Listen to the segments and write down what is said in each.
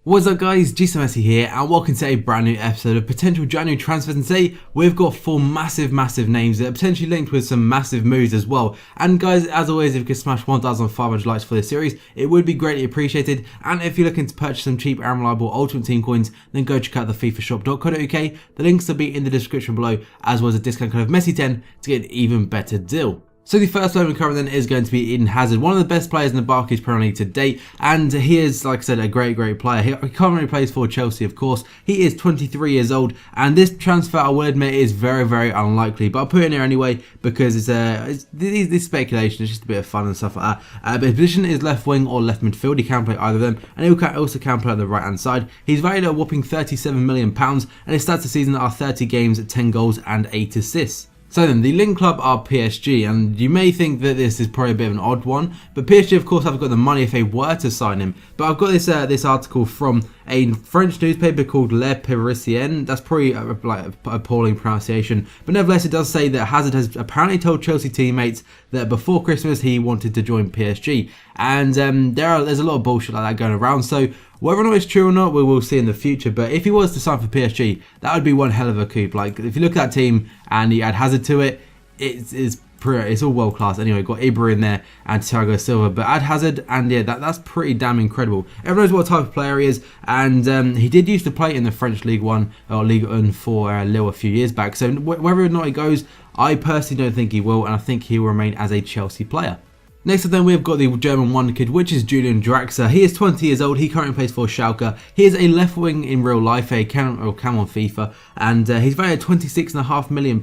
What's up guys, Messi here and welcome to a brand new episode of potential January transfers. And today we've got four massive names that are potentially linked with some massive moves as well. And guys, as always, if you could smash 1,500 likes for this series, it would be greatly appreciated. And if you're looking to purchase some cheap and reliable Ultimate Team coins, then go check out the fifashop.co.uk. The links will be in the description below, as well as a discount code of Messi10 to get an even better deal. So the first player we cover then is going to be Eden Hazard, one of the best players in the Barclays Premier League to date, and he is, like I said, a great player. He currently plays for Chelsea, of course. He is 23 years old, and this transfer, I will admit, is very unlikely, but I'll put it in here anyway because it's speculation. It's just a bit of fun and stuff like that. But his position is left wing or left midfield. He can play either of them, and he also can play on the right hand side. He's valued at a whopping £37 million, and his stats this season are 30 games, 10 goals, and 8 assists. So then, the link club are PSG, and you may think that this is probably a bit of an odd one, but PSG of course have got the money if they were to sign him. But I've got this article from a French newspaper called Le Parisien. That's probably like appalling pronunciation, but nevertheless it does say that Hazard has apparently told Chelsea teammates that before Christmas he wanted to join PSG, and there's a lot of bullshit like that going around. So whether or not it's true or not, we will see in the future. But if he was to sign for PSG, that would be one hell of a coup. Like, if you look at that team and you add Hazard to it, it's all world class. Anyway, got Ibra in there and Thiago Silva, but add Hazard, and yeah, that's pretty damn incredible. Everyone knows what type of player he is, and he did used to play in the French League 1 or Ligue 1 for Lille a few years back. So whether or not he goes, I personally don't think he will, and I think he will remain as a Chelsea player. Next up then, we've got the German wonder kid, which is Draxler. He is 20 years old, he currently plays for Schalke. He is a left wing in real life, a cam on FIFA, and he's valued at £26.5 million.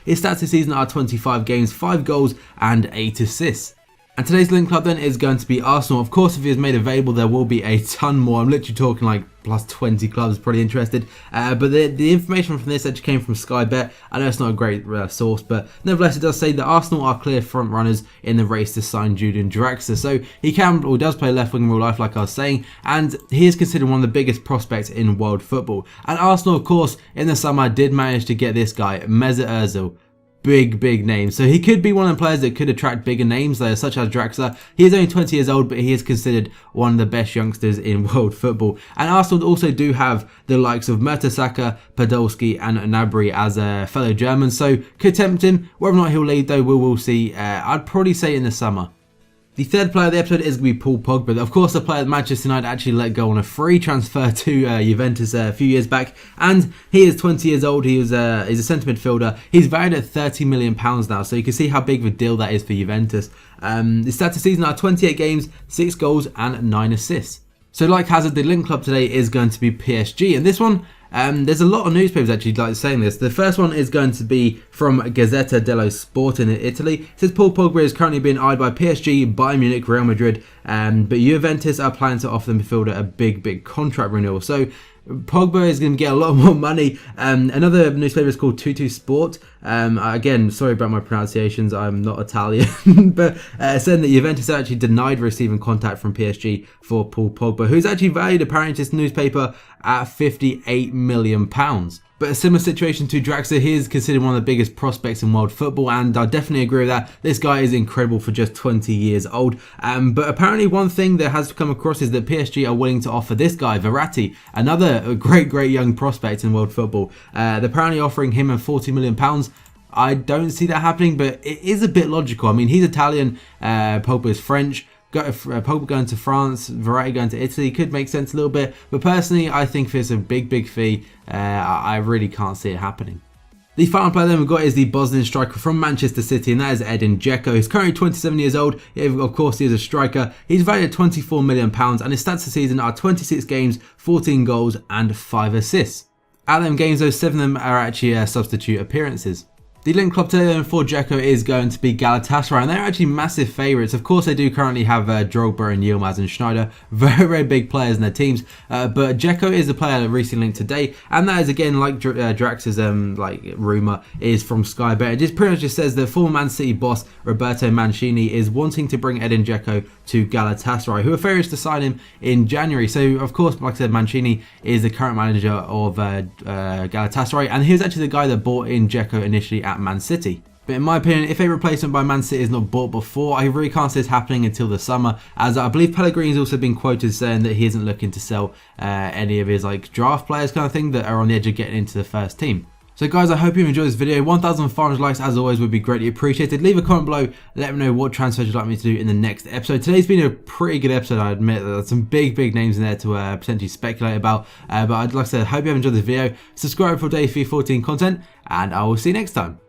His stats this season are 25 games, 5 goals and 8 assists. And today's link club then is going to be Arsenal. Of course, if he is made available, there will be a ton more. I'm literally talking like plus 20 clubs probably interested. But the information from this actually came from Sky Bet. I know it's not a great source, but nevertheless, it does say that Arsenal are clear front runners in the race to sign Draxler. So he does play left wing in real life, like I was saying, and he is considered one of the biggest prospects in world football. And Arsenal, of course, in the summer did manage to get this guy, Mesut Ozil. Big name. So he could be one of the players that could attract bigger names there, such as Draxler. He is only 20 years old, but he is considered one of the best youngsters in world football. And Arsenal also do have the likes of Mertesacker, Podolski and Gnabry as fellow Germans, so could tempt him. Whether or not he'll lead though, we will see. I'd probably say in the summer. The third player of the episode is going to be Paul Pogba. Of course, the player that Manchester United actually let go on a free transfer to Juventus a few years back, and he is 20 years old. He's a centre midfielder. He's valued at £30 million now, so you can see how big of a deal that is for Juventus. The stats this season are 28 games, 6 goals and 9 assists. So like Hazard, the link club today is going to be PSG, and this one, there's a lot of newspapers actually like saying this. The first one is going to be from Gazzetta dello Sport in Italy. It says Paul Pogba is currently being eyed by PSG, Bayern Munich, Real Madrid, but Juventus are planning to offer the midfielder a big contract renewal. So Pogba is going to get a lot more money. Another newspaper is called Tutu Sport. Again, sorry about my pronunciations, I'm not Italian, but saying that Juventus actually denied receiving contact from PSG for Paul Pogba, who's actually valued, apparently, this newspaper at £58 million. But a similar situation to Draxler, he is considered one of the biggest prospects in world football, and I definitely agree with that. This guy is incredible for just 20 years old. But apparently one thing that has come across is that PSG are willing to offer this guy, Verratti, another great young prospect in world football. They're apparently offering him £40 million. I don't see that happening, but it is a bit logical. I mean, he's Italian, Pogba is French. Pogba going to France, Verratti going to Italy could make sense a little bit, but personally I think if it's a big fee, I really can't see it happening. The final player then we've got is the Bosnian striker from Manchester City, and that is Edin Džeko. He's currently 27 years old. Of course, he is a striker. He's valued at £24 million, and his stats this season are 26 games, 14 goals and 5 assists. Out of them games, though, 7 of them are actually substitute appearances. The link club today for Džeko is going to be Galatasaray, and they're actually massive favourites. Of course, they do currently have Drogba and Yilmaz and Schneider, very big players in their teams. But Džeko is a player that recently linked today, and that is again like Drax's rumour is from Sky Bet. It just pretty much just says that former Man City boss Roberto Mancini is wanting to bring Edin Džeko to Galatasaray, who are favourites to sign him in January. So of course, like I said, Mancini is the current manager of Galatasaray, and he was actually the guy that bought in Džeko initially at Man City. But in my opinion, if a replacement by Man City is not bought before, I really can't see this happening until the summer, as I believe Pellegrini's also been quoted saying that he isn't looking to sell any of his like draft players kind of thing that are on the edge of getting into the first team. So guys, I hope you've enjoyed this video. 1,500 likes as always would be greatly appreciated. Leave a comment below, let me know what transfers you'd like me to do in the next episode. Today's been a pretty good episode, I admit. There's some big names in there to potentially speculate about. But like I said, hope you have enjoyed this video. Subscribe for day FIFA 14 content, and I will see you next time.